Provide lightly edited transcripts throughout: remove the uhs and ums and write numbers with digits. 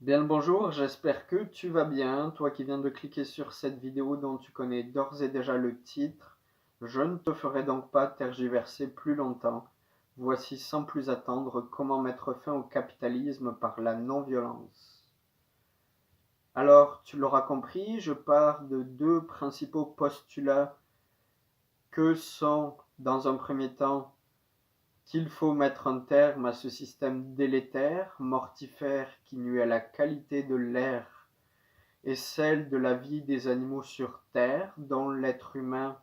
Bien le bonjour, j'espère que tu vas bien, toi qui viens de cliquer sur cette vidéo dont tu connais d'ores et déjà le titre. Je ne te ferai donc pas tergiverser plus longtemps. Voici sans plus attendre comment mettre fin au capitalisme par la non-violence. Alors, tu l'auras compris, je pars de deux principaux postulats que sont, dans un premier temps, qu'il faut mettre un terme à ce système délétère, mortifère qui nuit à la qualité de l'air et celle de la vie des animaux sur Terre, dont l'être humain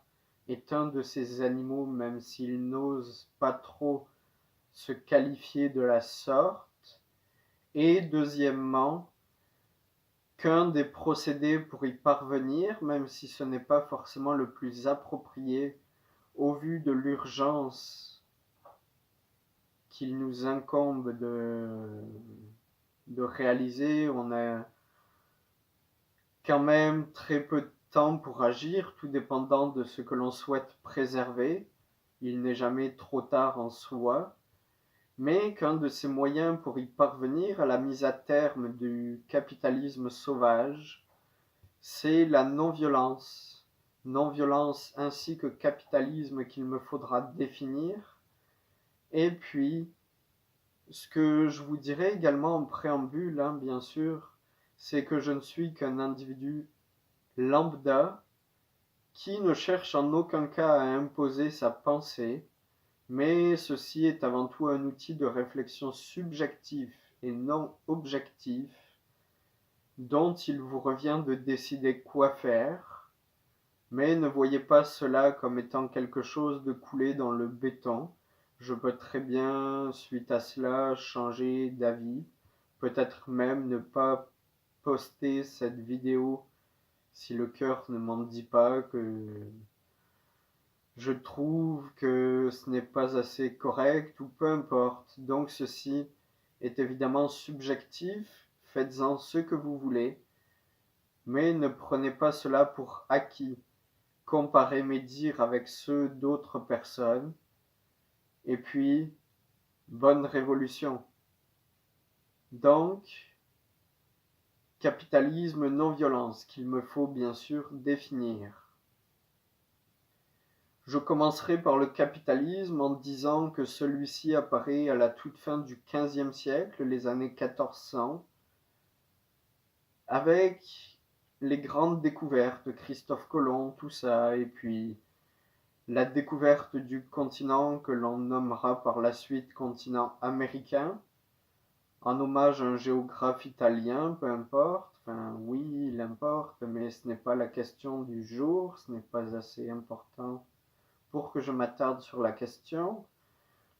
est un de ces animaux, même s'il n'ose pas trop se qualifier de la sorte. Et deuxièmement, qu'un des procédés pour y parvenir, même si ce n'est pas forcément le plus approprié au vu de l'urgence qu'il nous incombe de réaliser, on a quand même très peu de temps pour agir, tout dépendant de ce que l'on souhaite préserver. Il n'est jamais trop tard en soi, mais qu'un de ces moyens pour y parvenir à la mise à terme du capitalisme sauvage, c'est la non-violence. Non-violence ainsi que capitalisme qu'il me faudra définir. Et puis, ce que je vous dirais également en préambule, bien sûr, c'est que je ne suis qu'un individu lambda qui ne cherche en aucun cas à imposer sa pensée, mais ceci est avant tout un outil de réflexion subjectif et non objectif, dont il vous revient de décider quoi faire, mais ne voyez pas cela comme étant quelque chose de coulé dans le béton. Je peux très bien, suite à cela, changer d'avis, peut-être même ne pas poster cette vidéo si le cœur ne m'en dit pas que je trouve que ce n'est pas assez correct ou peu importe. Donc ceci est évidemment subjectif, faites-en ce que vous voulez, mais ne prenez pas cela pour acquis. Comparez mes dires avec ceux d'autres personnes, et puis bonne révolution. Donc, capitalisme non-violence qu'il me faut bien sûr définir. Je commencerai par le capitalisme en disant que celui-ci apparaît à la toute fin du XVe siècle, les années 1400, avec les grandes découvertes, Christophe Colomb, tout ça, et puis la découverte du continent que l'on nommera par la suite continent américain, en hommage à un géographe italien, peu importe, enfin oui, il importe, mais ce n'est pas la question du jour, ce n'est pas assez important pour que je m'attarde sur la question.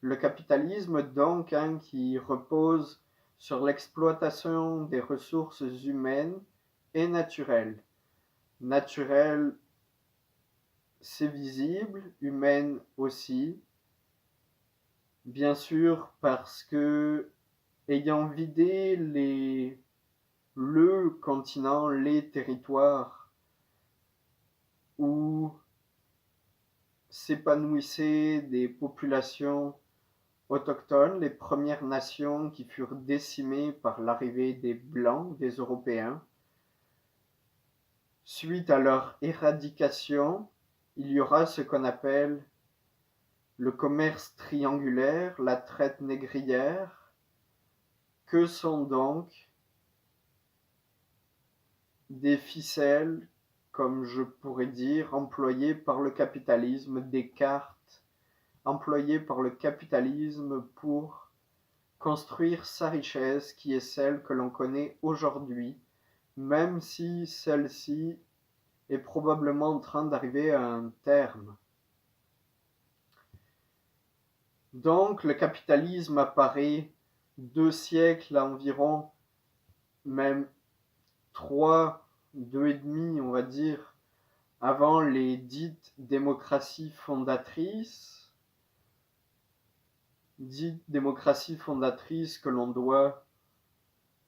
Le capitalisme, donc, qui repose sur l'exploitation des ressources humaines et naturelles. Naturelles, c'est visible, humaines aussi. Bien sûr, parce que, ayant vidé le continent, les territoires où s'épanouissaient des populations autochtones, les Premières Nations qui furent décimées par l'arrivée des Blancs, des Européens. Suite à leur éradication, il y aura ce qu'on appelle le commerce triangulaire, la traite négrière. Que sont donc des ficelles, comme je pourrais dire, employées par le capitalisme, des cartes employées par le capitalisme pour construire sa richesse qui est celle que l'on connaît aujourd'hui, même si celle-ci est probablement en train d'arriver à un terme. Donc le capitalisme apparaît 2 siècles environ, même 3, 2 et demi on va dire, avant les dites démocraties fondatrices, que l'on doit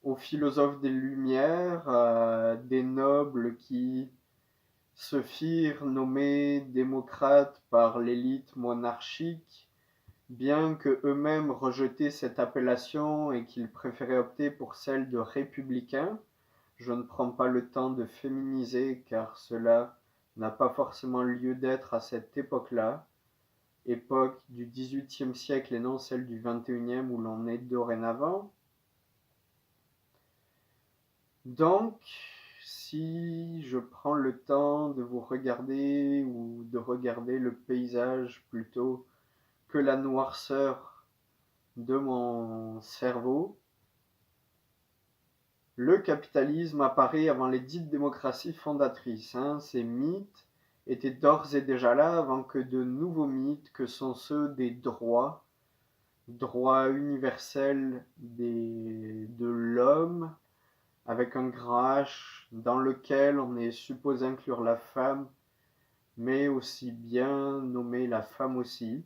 aux philosophes des Lumières, des nobles qui se firent nommer démocrates par l'élite monarchique bien que eux-mêmes rejetaient cette appellation et qu'ils préféraient opter pour celle de républicains. Je ne prends pas le temps de féminiser car cela n'a pas forcément lieu d'être à cette époque-là, époque du XVIIIe siècle et non celle du XXIe où l'on est dorénavant. Donc, si je prends le temps de vous regarder ou de regarder le paysage plutôt que la noirceur de mon cerveau, le capitalisme apparaît avant les dites démocraties fondatrices. Ces mythes étaient d'ores et déjà là avant que de nouveaux mythes, que sont ceux des droits, droits universels de l'homme, avec un grand H, dans lequel on est supposé inclure la femme, mais aussi bien nommer la femme aussi,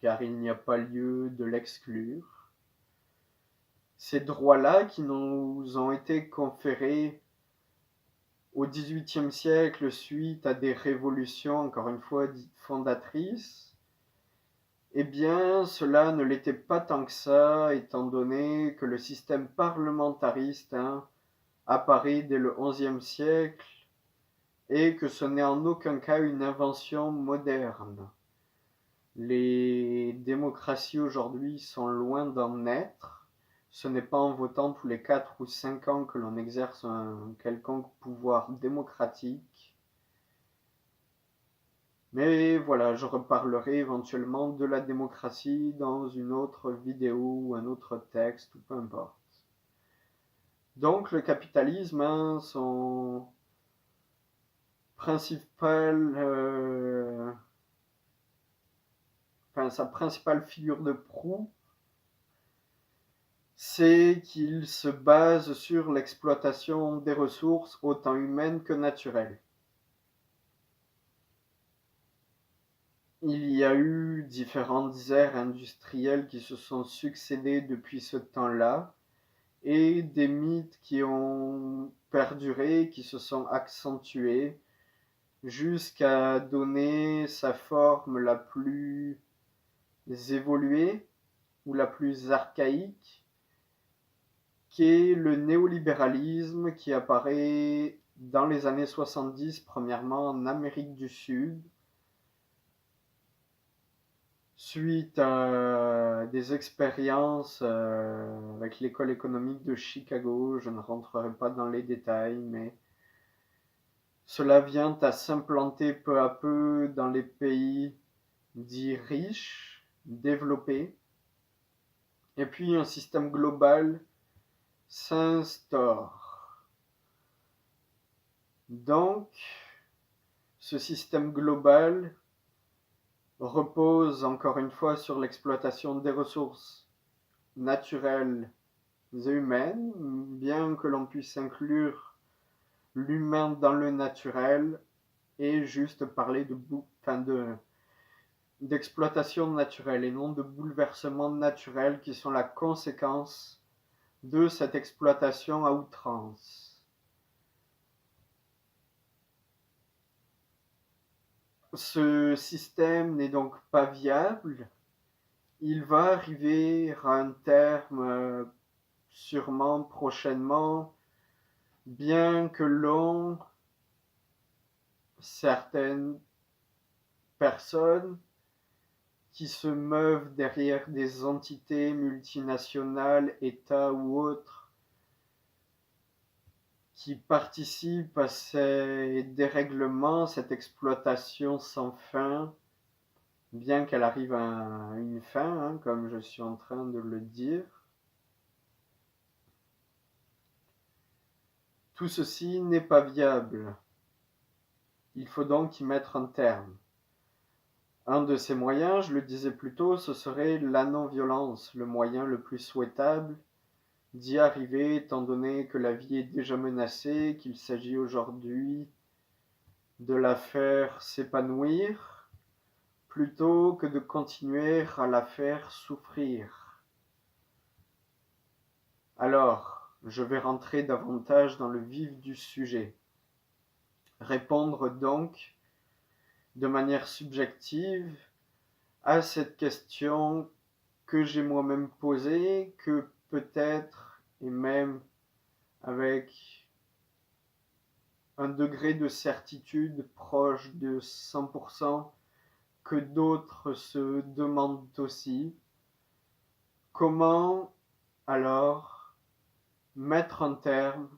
car il n'y a pas lieu de l'exclure. Ces droits-là qui nous ont été conférés au XVIIIe siècle suite à des révolutions, encore une fois, dites fondatrices, eh bien, cela ne l'était pas tant que ça, étant donné que le système parlementariste apparaît dès le XIe siècle et que ce n'est en aucun cas une invention moderne. Les démocraties aujourd'hui sont loin d'en être. Ce n'est pas en votant tous les 4 ou 5 ans que l'on exerce un quelconque pouvoir démocratique. Mais voilà, je reparlerai éventuellement de la démocratie dans une autre vidéo ou un autre texte, ou peu importe. Donc le capitalisme, son principal, sa principale figure de proue, c'est qu'il se base sur l'exploitation des ressources autant humaines que naturelles. Il y a eu différentes ères industrielles qui se sont succédées depuis ce temps-là, et des mythes qui ont perduré, qui se sont accentués, jusqu'à donner sa forme la plus évoluée ou la plus archaïque, qui est le néolibéralisme qui apparaît dans les années 70, premièrement en Amérique du Sud, suite à des expériences avec l'école économique de Chicago. Je ne rentrerai pas dans les détails, mais cela vient à s'implanter peu à peu dans les pays dits riches, développés, et puis un système global s'instaure. Donc, ce système global repose encore une fois sur l'exploitation des ressources naturelles et humaines, bien que l'on puisse inclure l'humain dans le naturel et juste parler d'exploitation naturelle et non de bouleversement naturel qui sont la conséquence de cette exploitation à outrance. Ce système n'est donc pas viable. Il va arriver à un terme sûrement prochainement, bien que certaines personnes qui se meuvent derrière des entités multinationales, États ou autres, qui participent à ces dérèglements, cette exploitation sans fin, bien qu'elle arrive à une fin, comme je suis en train de le dire. Tout ceci n'est pas viable. Il faut donc y mettre un terme. Un de ces moyens, je le disais plus tôt, ce serait la non-violence, le moyen le plus souhaitable d'y arriver, étant donné que la vie est déjà menacée, qu'il s'agit aujourd'hui de la faire s'épanouir, plutôt que de continuer à la faire souffrir. Alors, je vais rentrer davantage dans le vif du sujet. Répondre donc de manière subjective à cette question que j'ai moi-même posée, que peut-être, et même avec un degré de certitude proche de 100%, que d'autres se demandent aussi. Comment alors mettre un terme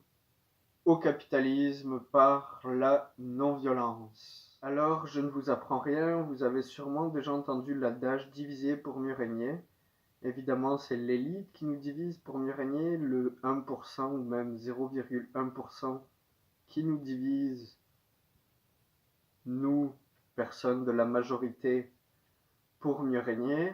au capitalisme par la non-violence? Alors, je ne vous apprends rien, vous avez sûrement déjà entendu l'adage diviser pour mieux régner. Évidemment, c'est l'élite qui nous divise pour mieux régner, le 1% ou même 0,1% qui nous divise, nous, personnes de la majorité, pour mieux régner.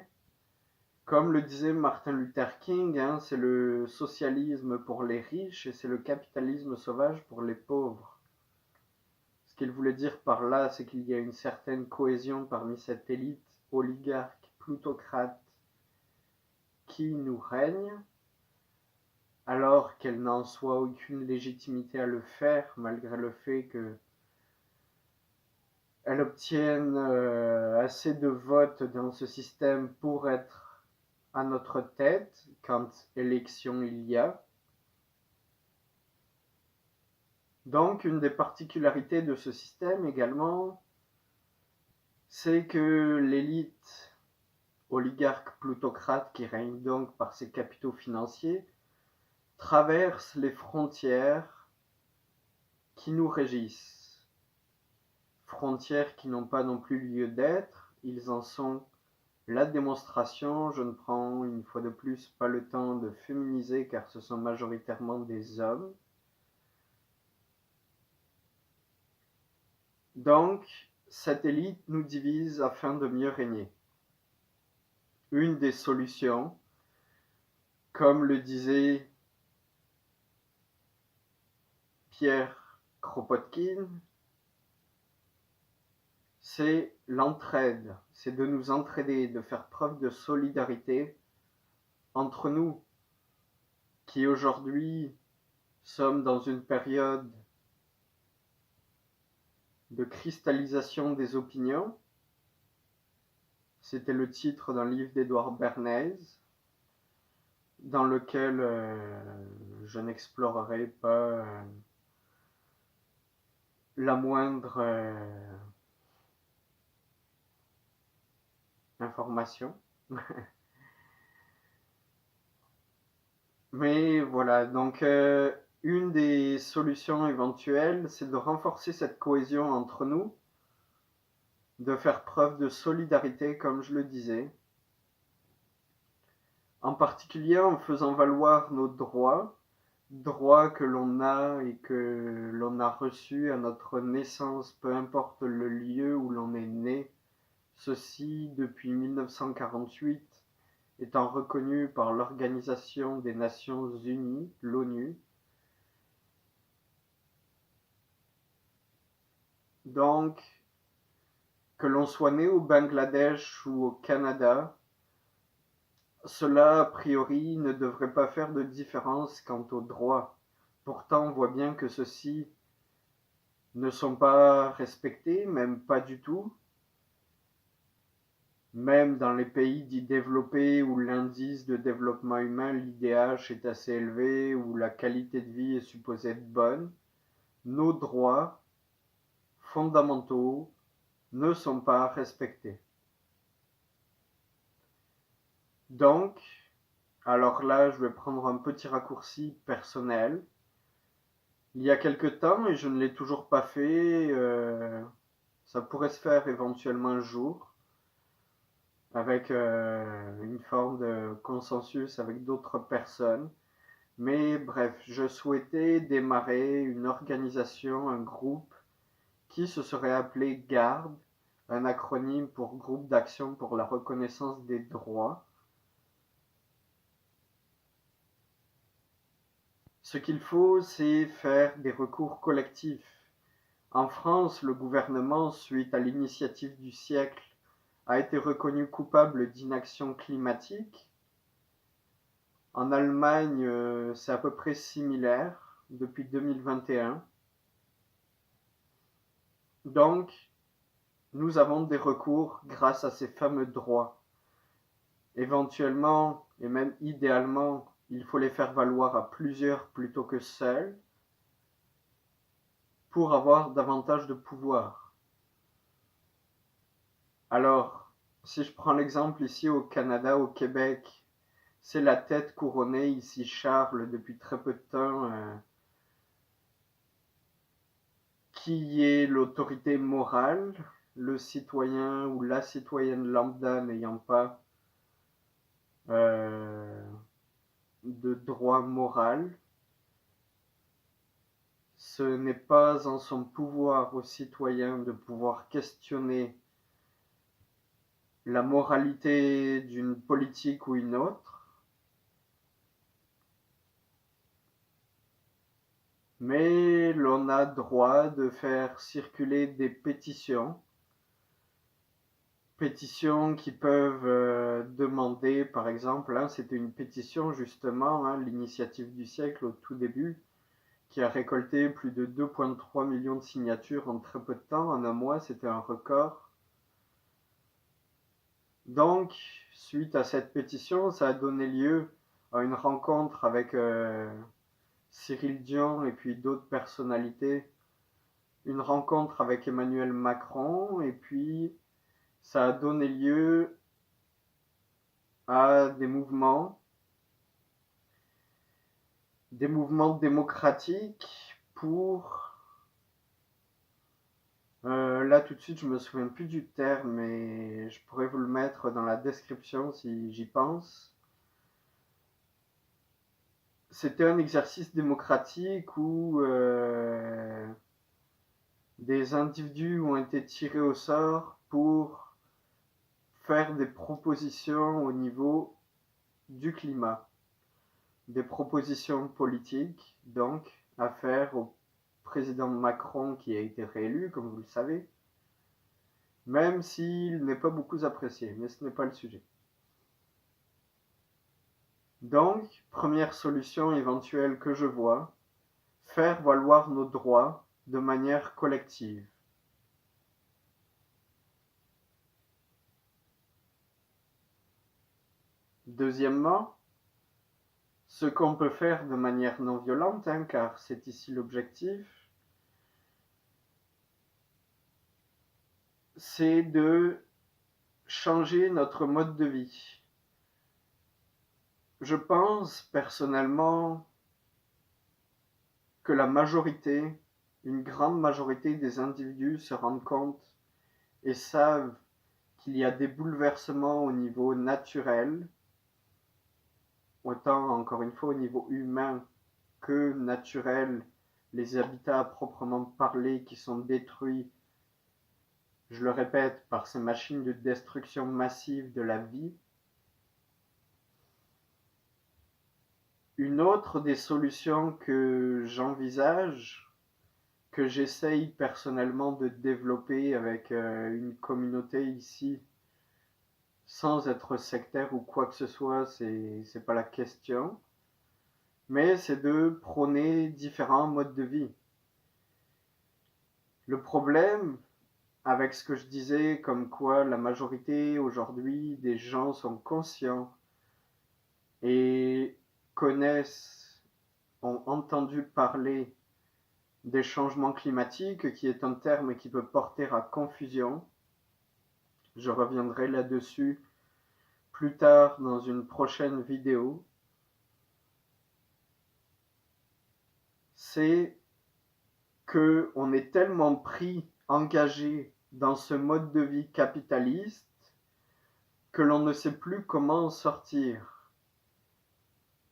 Comme le disait Martin Luther King, c'est le socialisme pour les riches et c'est le capitalisme sauvage pour les pauvres. Ce qu'il voulait dire par là, c'est qu'il y a une certaine cohésion parmi cette élite oligarque, plutocrate, qui nous règne, alors qu'elle n'en soit aucune légitimité à le faire, malgré le fait qu'elle obtienne assez de votes dans ce système pour être à notre tête quand élection il y a. Donc, une des particularités de ce système également, c'est que l'élite oligarque plutocrate qui règne donc par ses capitaux financiers traverse les frontières qui nous régissent. Frontières qui n'ont pas non plus lieu d'être, ils en sont la démonstration. Je ne prends une fois de plus pas le temps de féminiser car ce sont majoritairement des hommes. Donc, cette élite nous divise afin de mieux régner. Une des solutions, comme le disait Pierre Kropotkin, c'est l'entraide, c'est de nous entraider, de faire preuve de solidarité entre nous, qui aujourd'hui sommes dans une période de cristallisation des opinions. C'était le titre d'un livre d'Edouard Bernays, dans lequel je n'explorerai pas la moindre information. Mais voilà, donc une des solutions éventuelles, c'est de renforcer cette cohésion entre nous, de faire preuve de solidarité, comme je le disais, en particulier en faisant valoir nos droits, droits que l'on a et que l'on a reçus à notre naissance, peu importe le lieu où l'on est né, ceci depuis 1948, étant reconnu par l'Organisation des Nations Unies, l'ONU. Donc, que l'on soit né au Bangladesh ou au Canada, cela a priori ne devrait pas faire de différence quant aux droits. Pourtant, on voit bien que ceux-ci ne sont pas respectés, même pas du tout. Même dans les pays dits développés où l'indice de développement humain, l'IDH, est assez élevé, où la qualité de vie est supposée être bonne, nos droits fondamentaux ne sont pas respectés. Donc, alors là, je vais prendre un petit raccourci personnel. Il y a quelque temps, et je ne l'ai toujours pas fait, ça pourrait se faire éventuellement un jour, avec une forme de consensus avec d'autres personnes. Mais bref, je souhaitais démarrer une organisation, un groupe qui se serait appelé GARD, un acronyme pour Groupe d'action pour la reconnaissance des droits. Ce qu'il faut, c'est faire des recours collectifs. En France, le gouvernement, suite à l'initiative du siècle, a été reconnu coupable d'inaction climatique. En Allemagne, c'est à peu près similaire depuis 2021. Donc, nous avons des recours grâce à ces fameux droits. Éventuellement, et même idéalement, il faut les faire valoir à plusieurs plutôt que seuls pour avoir davantage de pouvoir. Alors, si je prends l'exemple ici au Canada, au Québec, c'est la tête couronnée, ici Charles, depuis très peu de temps, qui est l'autorité morale, le citoyen ou la citoyenne lambda n'ayant pas de droit moral. Ce n'est pas en son pouvoir aux citoyens de pouvoir questionner la moralité d'une politique ou une autre, mais l'on a droit de faire circuler des pétitions qui peuvent demander, par exemple, c'était une pétition justement, l'initiative du siècle au tout début, qui a récolté plus de 2,3 millions de signatures en très peu de temps, en un mois, c'était un record. Donc, suite à cette pétition, ça a donné lieu à une rencontre avec Cyril Dion et puis d'autres personnalités, une rencontre avec Emmanuel Macron, et puis ça a donné lieu à des mouvements démocratiques pour... là tout de suite je me souviens plus du terme, mais je pourrais vous le mettre dans la description si j'y pense. C'était un exercice démocratique où des individus ont été tirés au sort pour faire des propositions au niveau du climat, des propositions politiques donc à faire au président Macron qui a été réélu, comme vous le savez, même s'il n'est pas beaucoup apprécié, mais ce n'est pas le sujet. Donc, première solution éventuelle que je vois, faire valoir nos droits de manière collective. Deuxièmement, ce qu'on peut faire de manière non violente, car c'est ici l'objectif, c'est de changer notre mode de vie. Je pense personnellement que la majorité, une grande majorité des individus se rendent compte et savent qu'il y a des bouleversements au niveau naturel, autant encore une fois au niveau humain que naturel, les habitats à proprement parler qui sont détruits, je le répète, par ces machines de destruction massive de la vie. Une autre des solutions que j'envisage, que j'essaye personnellement de développer avec une communauté ici, sans être sectaire ou quoi que ce soit, c'est pas la question, mais c'est de prôner différents modes de vie. Le problème avec ce que je disais, comme quoi la majorité aujourd'hui des gens sont conscients et connaissent, ont entendu parler des changements climatiques, qui est un terme qui peut porter à confusion. Je reviendrai là-dessus plus tard dans une prochaine vidéo. C'est qu'on est tellement pris, engagé dans ce mode de vie capitaliste que l'on ne sait plus comment en sortir.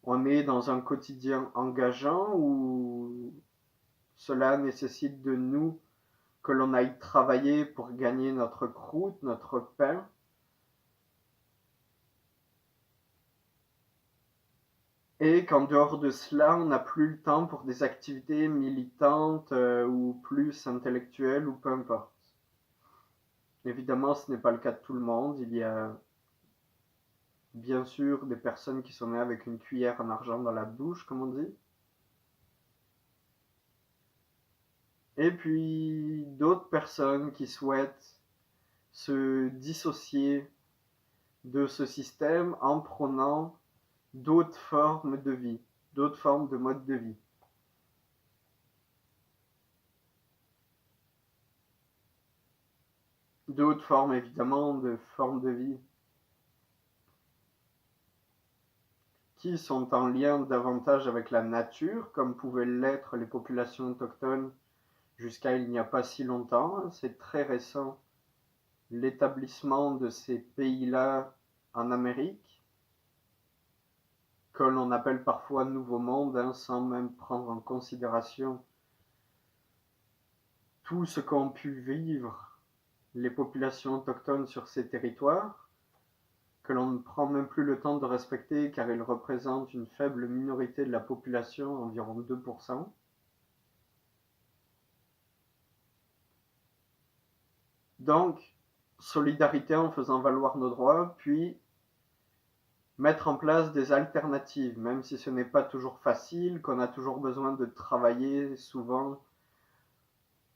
On est dans un quotidien engageant où cela nécessite de nous que l'on aille travailler pour gagner notre croûte, notre pain. Et qu'en dehors de cela, on n'a plus le temps pour des activités militantes ou plus intellectuelles ou peu importe. Évidemment, ce n'est pas le cas de tout le monde. Il y a bien sûr des personnes qui sont nées avec une cuillère en argent dans la bouche, comme on dit. Et puis d'autres personnes qui souhaitent se dissocier de ce système en prônant d'autres formes de vie, d'autres formes de mode de vie. D'autres formes, évidemment, de formes de vie qui sont en lien davantage avec la nature, comme pouvaient l'être les populations autochtones jusqu'à il n'y a pas si longtemps. C'est très récent, l'établissement de ces pays-là en Amérique, que l'on appelle parfois Nouveau Monde, sans même prendre en considération tout ce qu'ont pu vivre les populations autochtones sur ces territoires, que l'on ne prend même plus le temps de respecter car ils représentent une faible minorité de la population, environ 2%. Donc, solidarité en faisant valoir nos droits, puis mettre en place des alternatives, même si ce n'est pas toujours facile, qu'on a toujours besoin de travailler souvent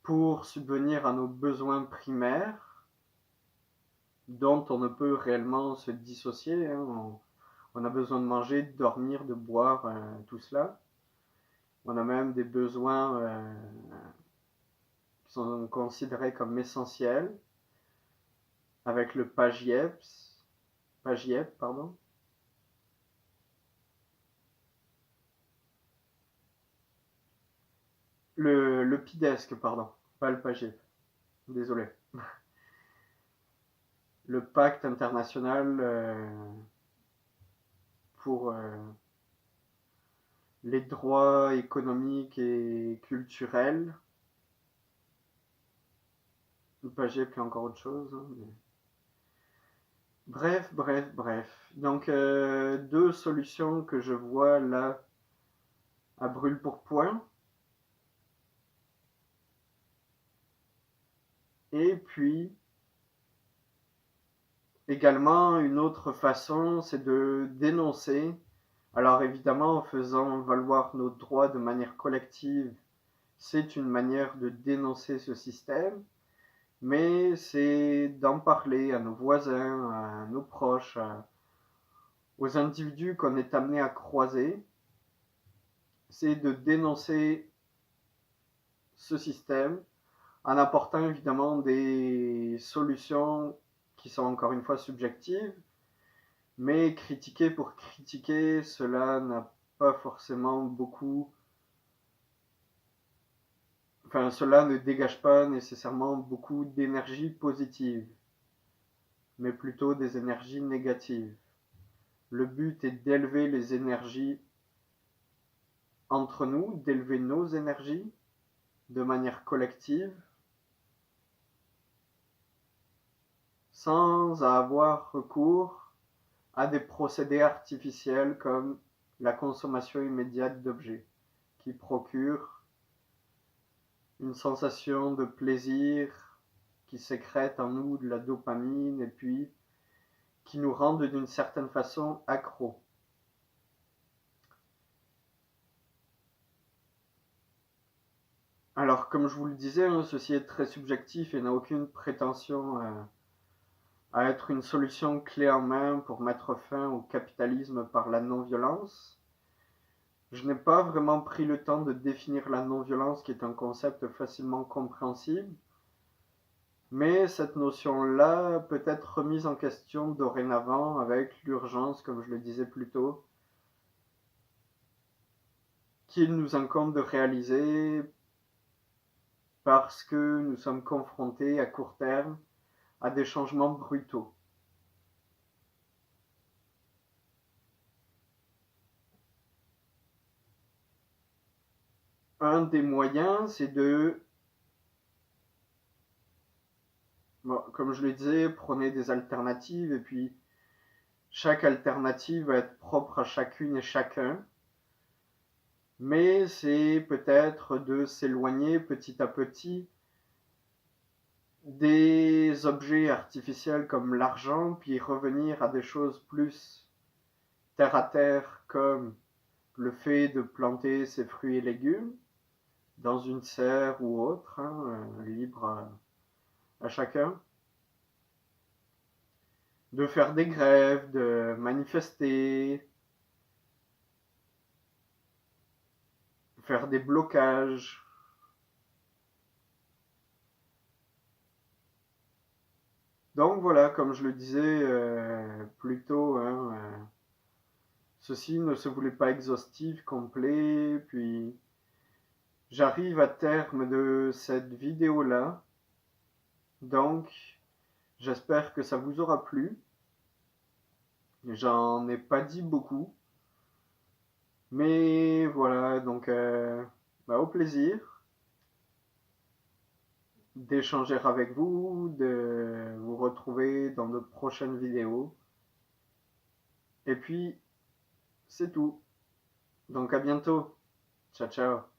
pour subvenir à nos besoins primaires, dont on ne peut réellement se dissocier. On a besoin de manger, de dormir, de boire, tout cela. On a même des besoins qui sont considérés comme essentiels, avec le PAGIEP, pardon. Le PIDESC, pardon, pas le PAGIEP, désolé. Le pacte international pour les droits économiques et culturels. Le PAGIEP, il y a encore autre chose. Mais... Bref. Donc, deux solutions que je vois là à brûle-pourpoint. Et puis, également, une autre façon, c'est de dénoncer. Alors évidemment, en faisant valoir nos droits de manière collective, c'est une manière de dénoncer ce système, mais c'est d'en parler à nos voisins, à nos proches, aux individus qu'on est amené à croiser. C'est de dénoncer ce système en apportant évidemment des solutions qui sont encore une fois subjectives, mais critiquer pour critiquer, cela n'a pas forcément beaucoup... Enfin, cela ne dégage pas nécessairement beaucoup d'énergie positive, mais plutôt des énergies négatives. Le but est d'élever les énergies entre nous, d'élever nos énergies de manière collective, sans avoir recours à des procédés artificiels comme la consommation immédiate d'objets, qui procurent une sensation de plaisir, qui sécrète en nous de la dopamine et puis qui nous rendent d'une certaine façon accros. Alors, comme je vous le disais, ceci est très subjectif et n'a aucune prétention à être une solution clé en main pour mettre fin au capitalisme par la non-violence. Je n'ai pas vraiment pris le temps de définir la non-violence, qui est un concept facilement compréhensible, mais cette notion-là peut être remise en question dorénavant avec l'urgence, comme je le disais plus tôt, qu'il nous incombe de réaliser parce que nous sommes confrontés à court terme à des changements brutaux. Un des moyens, c'est de, bon, comme je le disais, prôner des alternatives, et puis chaque alternative va être propre à chacune et chacun, mais c'est peut-être de s'éloigner petit à petit des objets artificiels comme l'argent, puis revenir à des choses plus terre à terre, comme le fait de planter ses fruits et légumes dans une serre ou autre, libre à chacun. de faire des grèves, de manifester, faire des blocages. Donc voilà, comme je le disais plus tôt, hein, ceci ne se voulait pas exhaustif, complet, puis j'arrive à terme de cette vidéo-là, donc j'espère que ça vous aura plu. J'en ai pas dit beaucoup, mais voilà, donc au plaisir d'échanger avec vous, de vous retrouver dans de prochaines vidéos. Et puis, c'est tout. Donc à bientôt. Ciao, ciao.